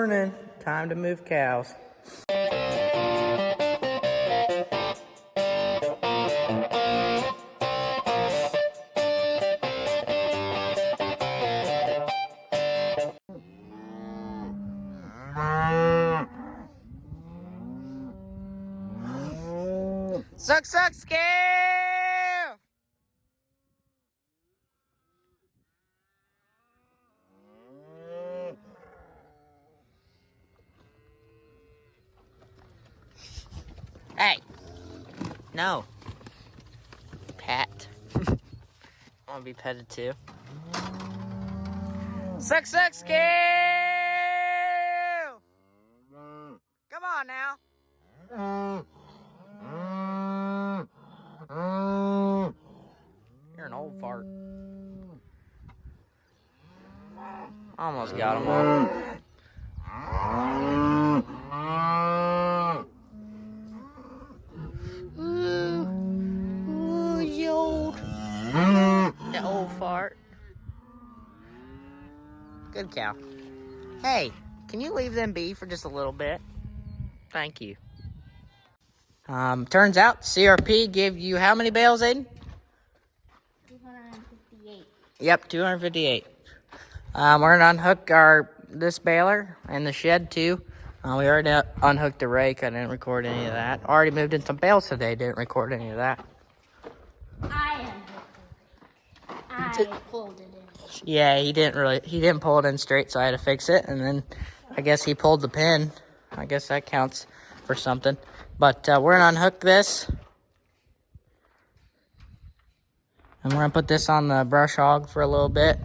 morning. Time to move cows. Suck, suck, scale! Hey! No. Pat. I want to be petted too. Suck, suck, scale! Come on now. You're an old fart. Almost got him all. Ooh, you old. The old fart. Good cow. Hey, can you leave them be for just a little bit? Thank you. Turns out CRP gave you how many bales, Aden? 258. Yep, 258. We're gonna unhook this baler and the shed too. We already unhooked the rake. I didn't record any of that. Already moved in some bales today. Didn't record any of that. I pulled it in. Yeah, he didn't pull it in straight, so I had to fix it. And then I guess he pulled the pin. I guess that counts for something. But we're gonna unhook this. And we're gonna put this on the brush hog for a little bit.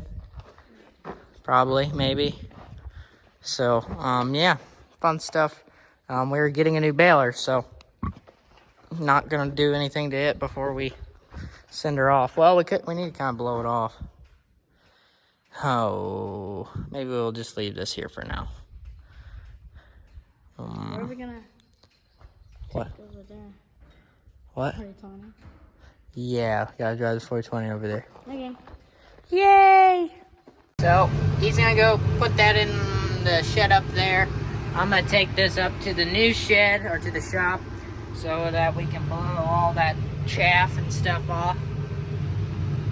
Probably, maybe. So, yeah, fun stuff. We were getting a new baler, so not gonna do anything to it before we send her off. Well, we need to kind of blow it off. Oh, maybe we'll just leave this here for now. Where are we gonna What? take over there? What? 4020. Yeah, gotta drive the 420 over there. Okay. Yay! So, he's gonna go put that in the shed up there. I'm gonna take this up to the new shed, or to the shop, so that we can blow all that chaff and stuff off,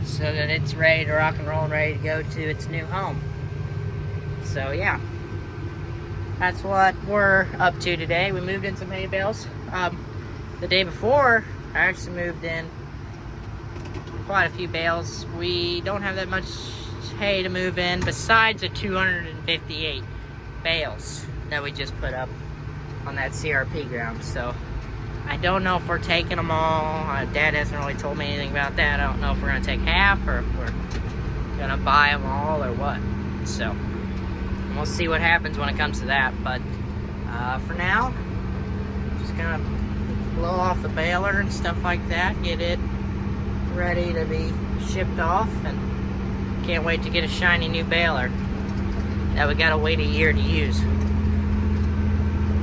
so that it's ready to rock and roll and ready to go to its new home. So, yeah. That's what we're up to today. We moved in some hay bales. The day before, I actually moved in quite a few bales. We don't have that much hay to move in besides the 258 bales that we just put up on that CRP ground. So I don't know if we're taking them all. Dad hasn't really told me anything about that. I don't know if we're gonna take half or if we're gonna buy them all or what. So we'll see what happens when it comes to that. But for now, just gonna blow off the baler and stuff like that, get it ready to be shipped off, and can't wait to get a shiny new baler that we gotta wait a year to use.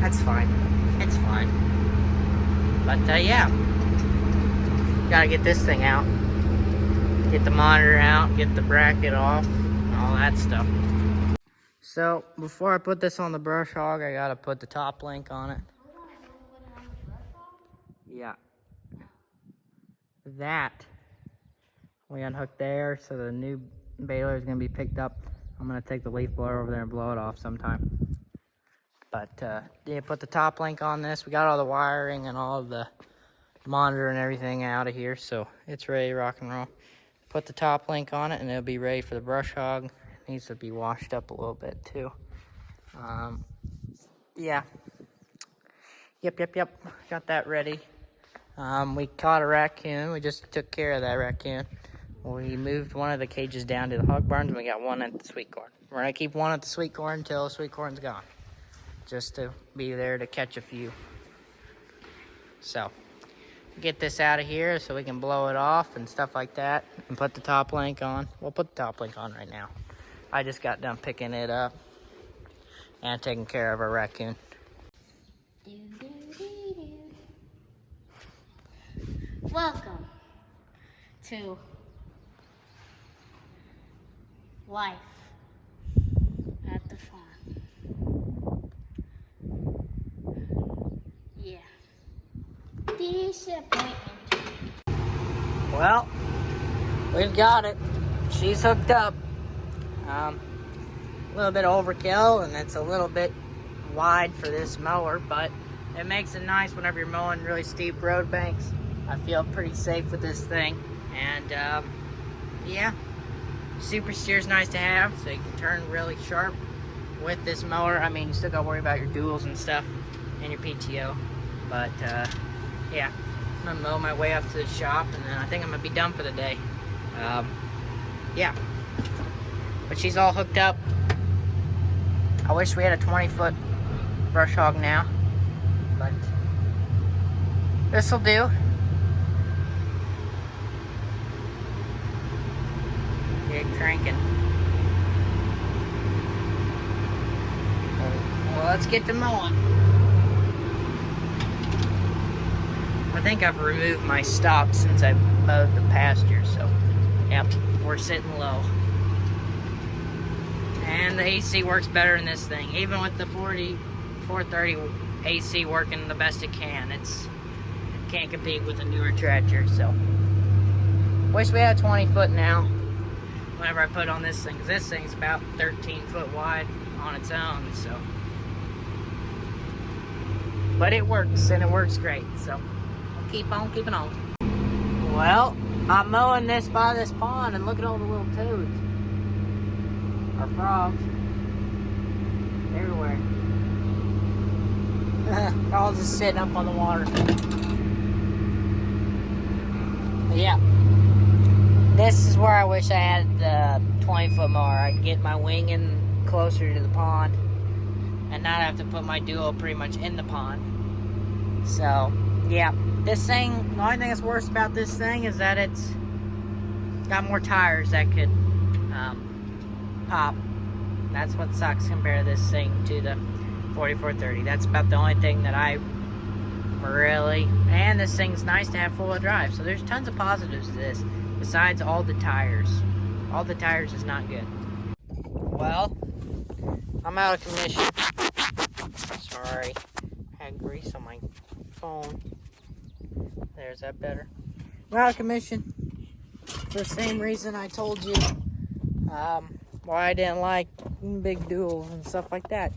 That's fine. It's fine. But yeah, gotta get this thing out, get the monitor out, get the bracket off, and all that stuff. So before I put this on the brush hog, I gotta put the top link on it. Yeah. That we unhooked there, so the new baler is gonna be picked up. I'm gonna take the leaf blower over there and blow it off sometime. But yeah, put the top link on this. We got all the wiring and all of the monitor and everything out of here, so it's ready to rock and roll. Put the top link on it and it'll be ready for the brush hog. It needs to be washed up a little bit too. Yeah. Yep. Got that ready. We caught a raccoon. We just took care of that raccoon. We moved one of the cages down to the hog barns, and we got one at the sweet corn. We're gonna keep one at the sweet corn until the sweet corn's gone, just to be there to catch a few. So get this out of here so we can blow it off and stuff like that, and put the top link on. We'll put the top link on right now. I just got done picking it up and taking care of our raccoon. Welcome to life at the farm. disappointment. Well, we've got it. She's hooked up. A little bit overkill, and it's a little bit wide for this mower, but it makes it nice whenever you're mowing really steep road banks. I feel pretty safe with this thing, and yeah, super steer's nice to have, so you can turn really sharp with this mower. I mean, you still gotta worry about your duals and stuff and your PTO, but yeah, I'm gonna mow my way up to the shop, and then I think I'm gonna be done for the day. Yeah, but she's all hooked up. I wish we had a 20-foot brush hog now, but this'll do. Get cranking. Well, let's get to mowing. I think I've removed my stop since I mowed the pasture, so yep, we're sitting low. And the AC works better in this thing. Even with the 430 AC working the best it can, it can't compete with a newer tractor, so. Wish we had a 20-foot now, whenever I put on this thing, because this thing's about 13 foot wide on its own, so. But it works, and it works great, so we'll keep on keeping on. Well, I'm mowing this by this pond, and look at all the little toads. Or frogs. Everywhere. They're all just sitting up on the water. But yeah. This is where I wish I had the 20-foot mower. I can get my wing in closer to the pond and not have to put my duo pretty much in the pond. So, yeah. This thing, the only thing that's worse about this thing is that it's got more tires that could pop. That's what sucks compared to this thing to the 4430. That's about the only thing that I really, and this thing's nice to have full-wheel drive, so there's tons of positives to this besides all the tires. All the tires is not good. Well, I'm out of commission. Sorry, I had grease on my phone. There's that better. I'm out of commission for the same reason I told you why I didn't like big duals and stuff like that.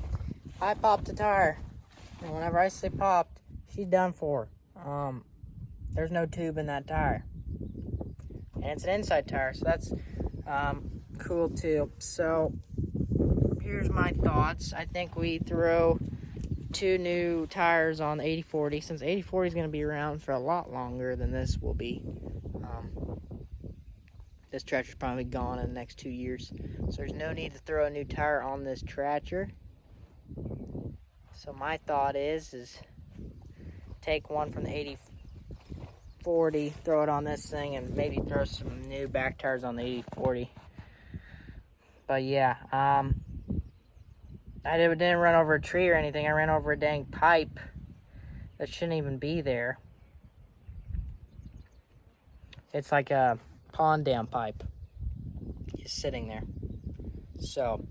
I popped a tire, and whenever I say popped, she's done for. There's no tube in that tire, and it's an inside tire, so that's cool too. So here's my thoughts. I think we throw 2 new tires on the 8040, since 8040 is going to be around for a lot longer than this will be. This tractor's probably gone in the next 2 years, so there's no need to throw a new tire on this tractor. So my thought is take one from the 8040, throw it on this thing, and maybe throw some new back tires on the 8040. But yeah, I didn't run over a tree or anything. I ran over a dang pipe that shouldn't even be there. It's like a pond dam pipe is sitting there. So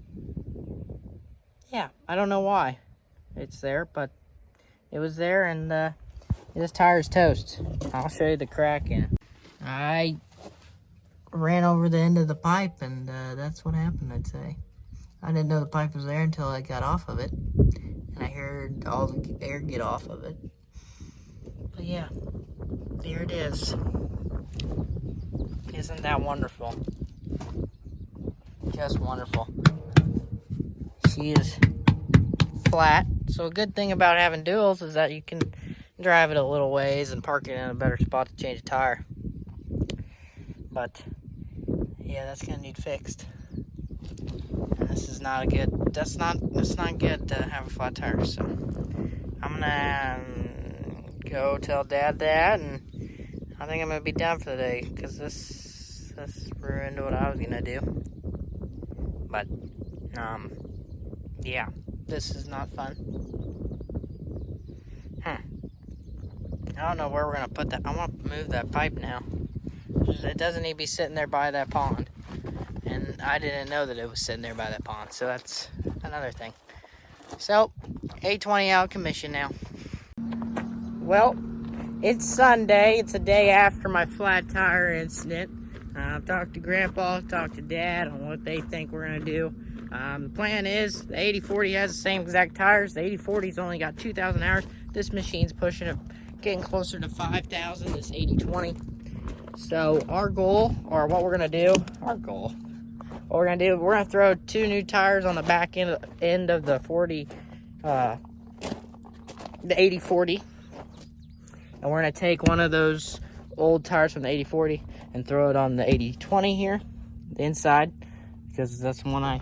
yeah, I don't know why it's there, but it was there, and this tire's toast. I'll show you the crack in it. I ran over the end of the pipe, and that's what happened, I'd say. I didn't know the pipe was there until I got off of it, and I heard all the air get off of it. But yeah, there it is. Isn't that wonderful? Just wonderful. She is flat, so a good thing about having duals is that you can drive it a little ways and park it in a better spot to change a tire. But yeah, that's gonna need fixed. And this is not a good, it's not good to have a flat tire, so I'm gonna go tell Dad that, and I think I'm gonna be done for the day, because this ruined what I was gonna do. But yeah, this is not fun. I don't know where we're gonna put that. I want to move that pipe now. It doesn't need to be sitting there by that pond, and I didn't know that it was sitting there by that pond, so that's another thing. So 820 out of commission now. Well, It's Sunday. It's a day after my flat tire incident. I've talked to Grandpa, talked to Dad on what they think we're going to do. The plan is the 8040 has the same exact tires. The 8040's only got 2,000 hours. This machine's pushing it, getting closer to 5,000, this 8020. So our goal, or what we're going to do, what we're going to do, we're going to throw 2 new tires on the back end of the 8040. And we're going to take one of those old tires from the 8040 and throw it on the 8020 here, the inside, because that's the one I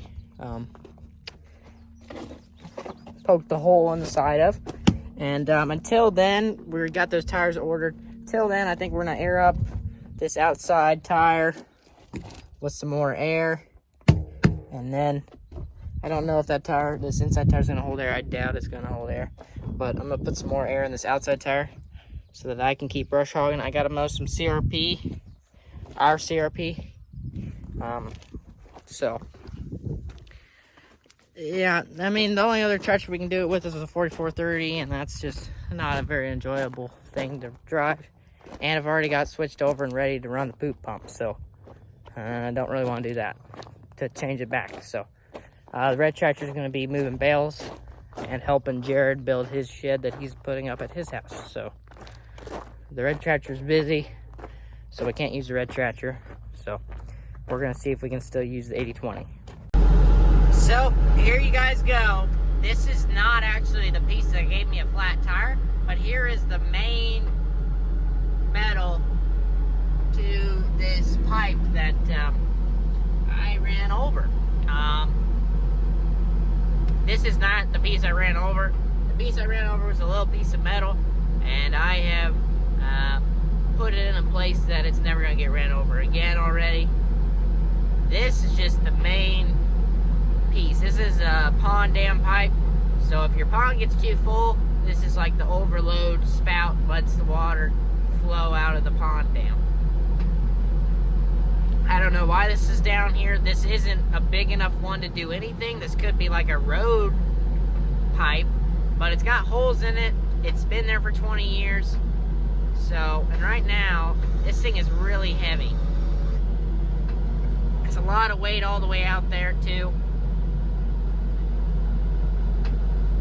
poked the hole in the side of. And until then, we got those tires ordered. Till then, I think we're going to air up this outside tire with some more air. And then, I don't know if this inside tire is going to hold air. I doubt it's going to hold air. But I'm going to put some more air in this outside tire so that I can keep brush hogging. I got to mow some CRP, our CRP. So, yeah, I mean, the only other tractor we can do it with is a 4430, and that's just not a very enjoyable thing to drive. And I've already got switched over and ready to run the poop pump, so I don't really want to do that, to change it back. So, the red tractor is going to be moving bales and helping Jared build his shed that he's putting up at his house. So, the red tractor's busy, so we can't use the red tractor. So we're gonna see if we can still use the 8020. So here you guys go. This is not actually the piece that gave me a flat tire, but here is the main metal to this pipe that I ran over. This is not the piece I ran over. The piece I ran over was a little piece of metal, and I have put it in a place that it's never going to get ran over again already. This is just the main piece. This is a pond dam pipe, so if your pond gets too full, this is like the overload spout, lets the water flow out of the pond dam. I don't know why this is down here. This isn't a big enough one to do anything. This could be like a road pipe, but it's got holes in it. It's been there for 20 years. So, and right now, this thing is really heavy. It's a lot of weight all the way out there, too.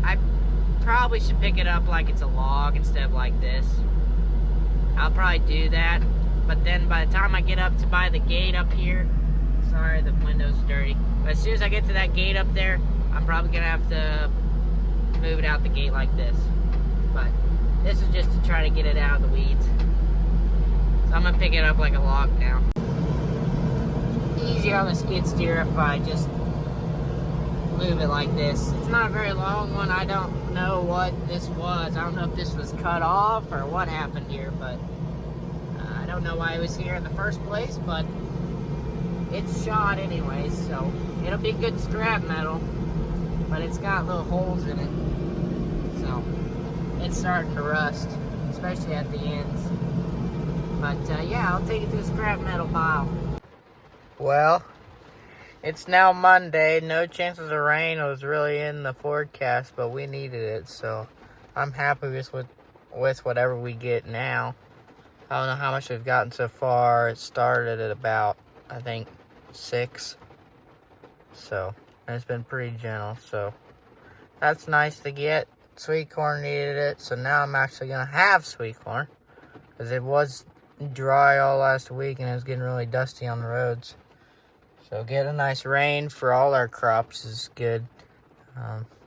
I probably should pick it up like it's a log instead of like this. I'll probably do that. But then by the time I get up to by the gate up here, sorry, the window's dirty. But as soon as I get to that gate up there, I'm probably going to have to move it out the gate like this. But this is just to try to get it out of the weeds. So I'm going to pick it up like a log now. Easier on the skid steer if I just move it like this. It's not a very long one. I don't know what this was. I don't know if this was cut off or what happened here, but I don't know why it was here in the first place, but it's shot anyways, so it'll be good scrap metal, but it's got little holes in it, so it's starting to rust, especially at the ends. But yeah, I'll take it to the scrap metal pile. Well, it's now Monday. No chances of rain was really in the forecast, but we needed it, so I'm happy with whatever we get now. I don't know how much we've gotten so far. It started at about, I think, 6. So, and it's been pretty gentle, so that's nice to get. Sweet corn needed it, so now I'm actually going to have sweet corn, because it was dry all last week and it was getting really dusty on the roads. So get a nice rain for all our crops is good.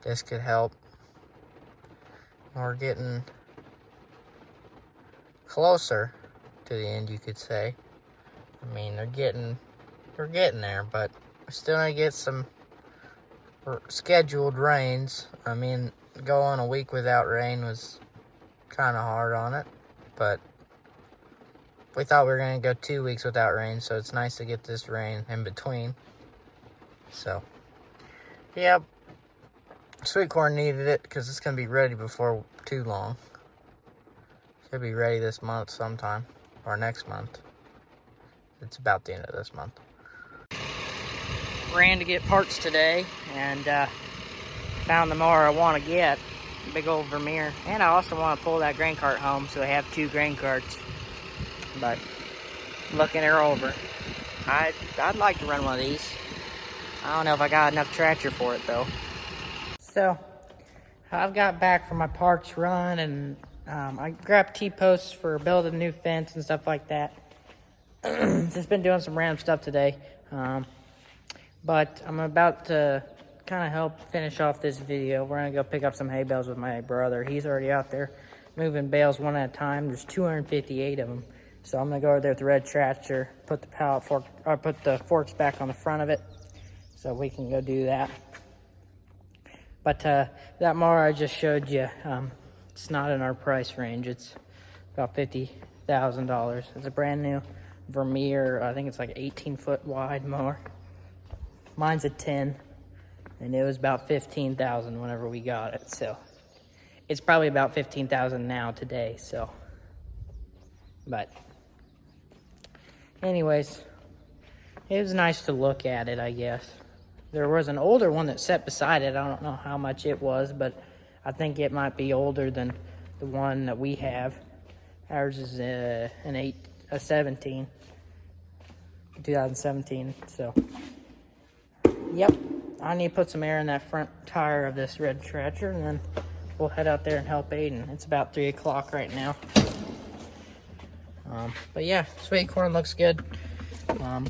This could help. We're getting closer to the end, you could say. I mean, they're getting there, but we're still gonna get some scheduled rains. I mean, going a week without rain was kind of hard on it, but we thought we were gonna go 2 weeks without rain, so it's nice to get this rain in between. So, yeah, sweet corn needed it because it's gonna be ready before too long. Should be ready this month sometime, or next month. It's about the end of this month. Ran to get parts today, and found the mower I want to get. big old Vermeer. And I also want to pull that grain cart home, so I have 2 grain carts. But looking her over, I'd like to run one of these. I don't know if I got enough tractor for it though. So I've got back from my parks run, and I grabbed T-posts for building a new fence and stuff like that. Just been doing some random stuff today. But I'm about to kind of help finish off this video. We're gonna go pick up some hay bales with my brother. He's already out there moving bales one at a time. There's 258 of them. So I'm gonna go over there with the red tractor, put the pallet fork, or put the forks back on the front of it, so we can go do that. But that mower I just showed you, it's not in our price range. It's about $50,000. It's a brand new Vermeer. I think it's like 18-foot wide mower. Mine's a 10, and it was about $15,000 whenever we got it. So it's probably about $15,000 now today. So, but anyways, it was nice to look at it, I guess. There was an older one that sat beside it. I don't know how much it was, but I think it might be older than the one that we have. Ours is a 2017. So, yep. I need to put some air in that front tire of this red tractor, and then we'll head out there and help Aden. It's about 3 o'clock right now. But yeah, sweet corn looks good. Our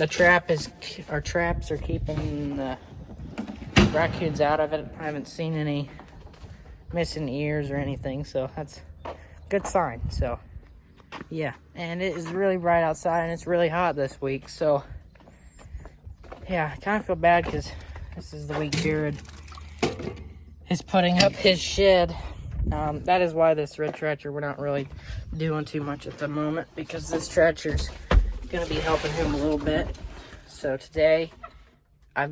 traps are keeping the raccoons out of it. I haven't seen any missing ears or anything, so that's a good sign. So yeah, and it is really bright outside, and it's really hot this week. So yeah, I kind of feel bad because this is the week Jared is putting up his shed. That is why this red tractor, we're not really doing too much at the moment, because this tractor's gonna be helping him a little bit. So today, I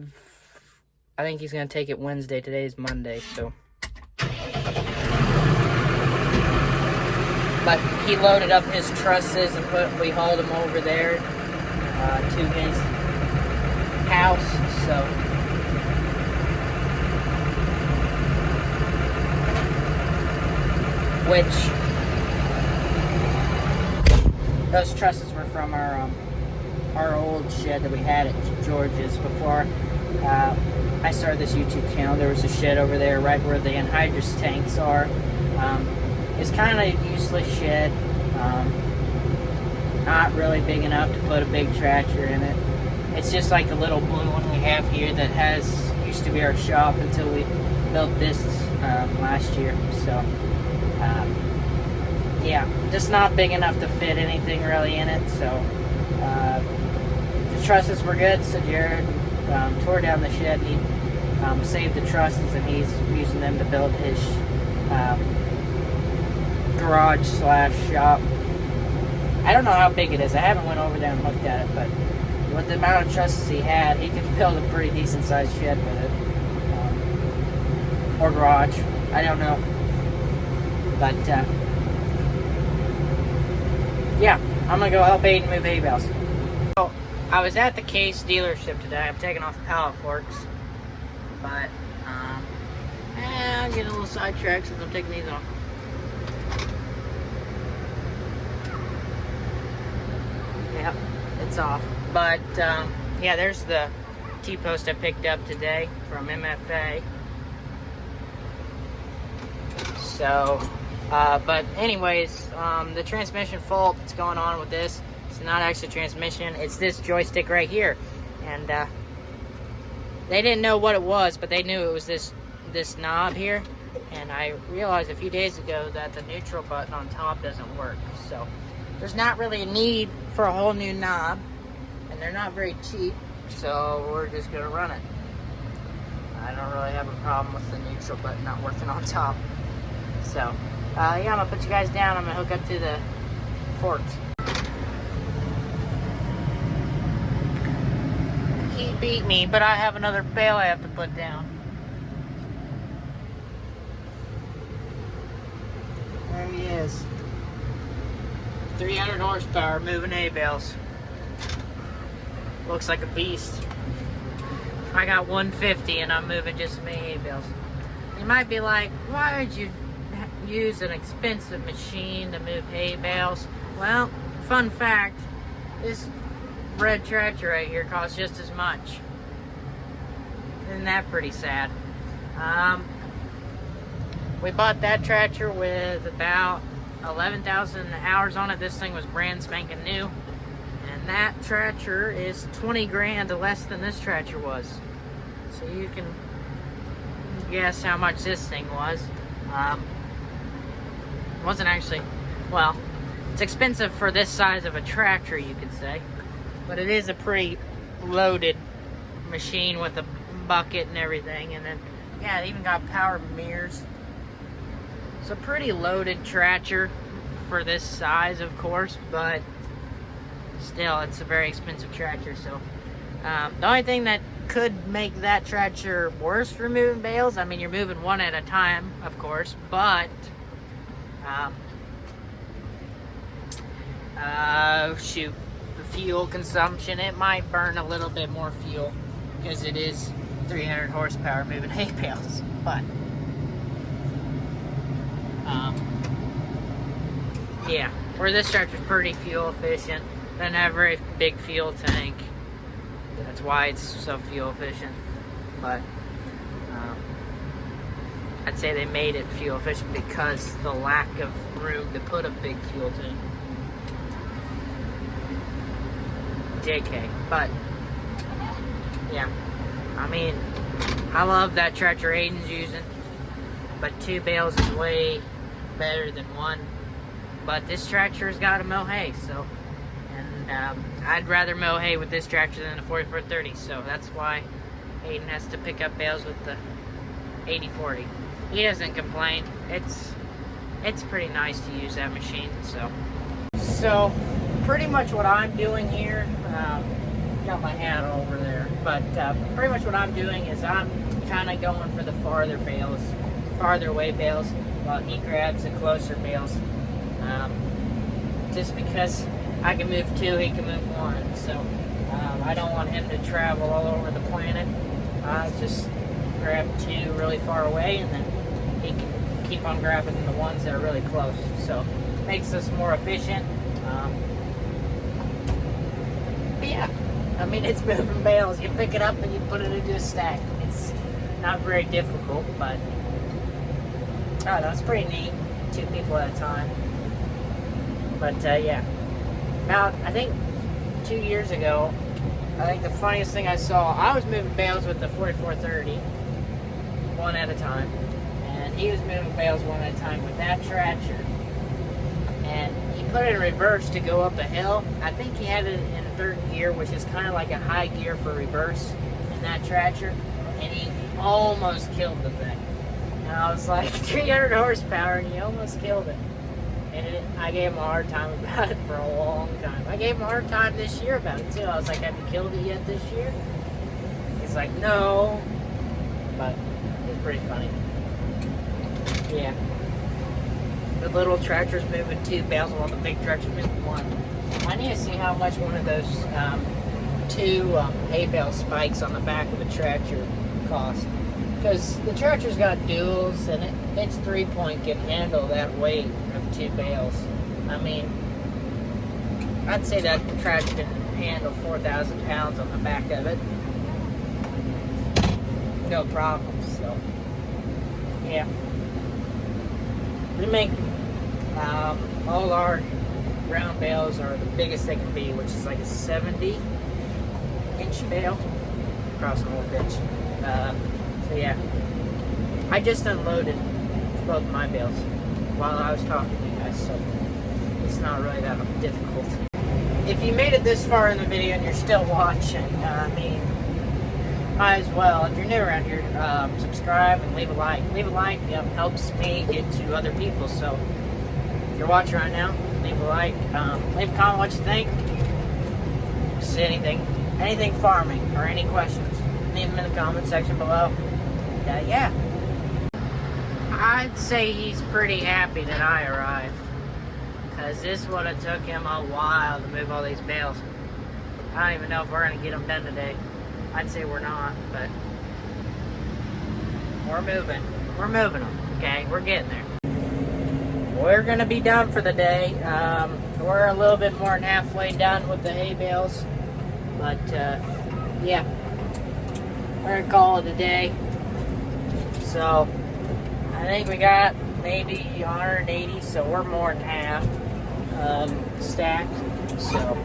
think he's gonna take it Wednesday. Today is Monday, so. But he loaded up his trusses and we hauled them over there to his house. So which those trusses were from our old shed that we had at George's before I started this YouTube channel. There was a shed over there right where the anhydrous tanks are. It's kind of a useless shed, not really big enough to put a big tractor in it. It's just like the little blue one we have here that used to be our shop until we built this last year. So yeah, just not big enough to fit anything really in it. So the trusses were good, so Jared tore down the shed. He saved the trusses, and he's using them to build his garage / shop. I don't know how big it is. I haven't went over there and looked at it, but with the amount of trusses he had, he could build a pretty decent sized shed with it, or garage. I don't know, but yeah, I'm gonna go help Aden move hay bales. So I was at the Case dealership today. I'm taking off the pallet forks, but I'm getting a little sidetracked since I'm taking these off. Yep, it's off. But yeah, there's the T-post I picked up today from MFA. So, but anyways, the transmission fault that's going on with this, it's not actually transmission, it's this joystick right here. And they didn't know what it was, but they knew it was this knob here. And I realized a few days ago that the neutral button on top doesn't work. So there's not really a need for a whole new knob, and they're not very cheap, so we're just gonna run it. I don't really have a problem with the neutral button not working on top. So yeah, I'm gonna put you guys down. I'm gonna hook up to the forks. He beat me, but I have another bale I have to put down. There he is. 300 horsepower moving hay bales. Looks like a beast. I got 150 and I'm moving just as many hay bales. You might be like, why would you use an expensive machine to move hay bales? Well, fun fact, this red tractor right here costs just as much. Isn't that pretty sad? We bought that tractor with about 11,000 hours on it. This thing was brand spanking new. And that tractor is 20 grand less than this tractor was. So you can guess how much this thing was. Wasn't actually, well, it's expensive for this size of a tractor, you could say. But it is a pretty loaded machine with a bucket and everything. And then, yeah, it even got power mirrors. It's a pretty loaded tractor for this size, of course, but still, it's a very expensive tractor. So the only thing that could make that tractor worse for moving bales, I mean, you're moving one at a time, of course, but shoot, the fuel consumption, it might burn a little bit more fuel because it is 300 horsepower moving hay bales. But yeah, where this tractor's pretty fuel efficient, doesn't have a very big fuel tank. That's why it's so fuel efficient. But I'd say they made it fuel efficient because the lack of room to put a big fuel tank. JK. But yeah, I mean, I love that tractor Aden's using, but 2 bales is way better than 1. But this tractor's got to mow hay, so, and I'd rather mow hay with this tractor than the 4430, so that's why Aden has to pick up bales with the 8040. He doesn't complain. It's pretty nice to use that machine. So pretty much what I'm doing here, got my hat over there, but pretty much what I'm doing is I'm kind of going for the farther away bales, while he grabs the closer bales. Just because I can move 2, he can move 1, so I don't want him to travel all over the planet. Just grab 2 really far away, and then he can keep on grabbing the ones that are really close. So it makes us more efficient. But yeah, I mean, it's moving bales. You pick it up and you put it into a stack. It's not very difficult, but I don't know, it's pretty neat. 2 people at a time. But yeah, about, I think 2 years ago, I think the funniest thing I saw, I was moving bales with the 4430, 1 at a time, and he was moving bales 1 at a time with that tractor, and he put it in reverse to go up a hill. I think he had it in 3rd gear, which is kind of like a high gear for reverse in that tractor, and he almost killed the thing. And I was like, 300 horsepower, and he almost killed it. And I gave him a hard time about it for a long time. I gave him a hard time this year about it too. I was like, have you killed it yet this year? He's like, no. But it was pretty funny. Yeah. The little tractor's moving 2 bales while the big tractor's moving 1. I need to see how much one of those 2 hay bale spikes on the back of the tractor cost. Because the tractor's got duals, and its 3-point can handle that weight of 2 bales. I mean, I'd say that tractor can handle 4,000 pounds on the back of it. No problem, so, yeah. We make, all our round bales are the biggest they can be, which is like a 70-inch bale across the whole pitch. So yeah, I just unloaded both of my bales while I was talking to you guys, so it's not really that difficult. If you made it this far in the video and you're still watching, I mean, might as well. If you're new around here, subscribe and leave a like. Leave a like, helps me get to other people. So if you're watching right now, leave a like. Leave a comment what you think. Just anything farming or any questions. Leave them in the comment section below. Yeah, I'd say he's pretty happy that I arrived, because this would have took him a while to move all these bales. I don't even know if we're going to get them done today. I'd say we're not, but we're moving. we're moving them, okay? We're getting there. We're gonna be done for the day. We're a little bit more than halfway done with the hay bales. But, yeah. We're gonna call it a day. So, I think we got maybe 180, so we're more than half stacked. So,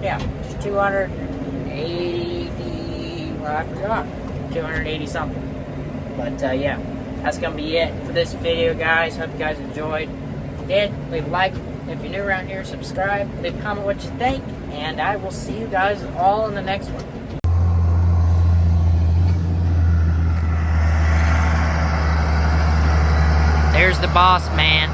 yeah, 280, well, I forgot, 280 something. But, yeah, that's going to be it for this video, guys. Hope you guys enjoyed. If you did, leave a like. If you're new around here, subscribe. Leave a comment what you think. And I will see you guys all in the next one. There's the boss man.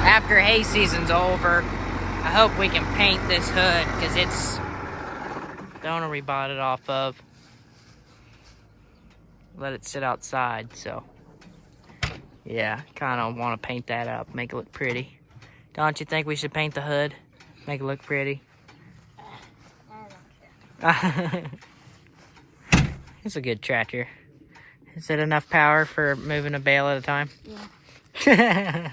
After hay season's over, I hope we can paint this hood because it's the owner we bought it off of. Let it sit outside, so yeah, kind of want to paint that up, make it look pretty. Don't you think we should paint the hood, make it look pretty? It's a good tractor. Is it enough power for moving a bale at a time? Yeah.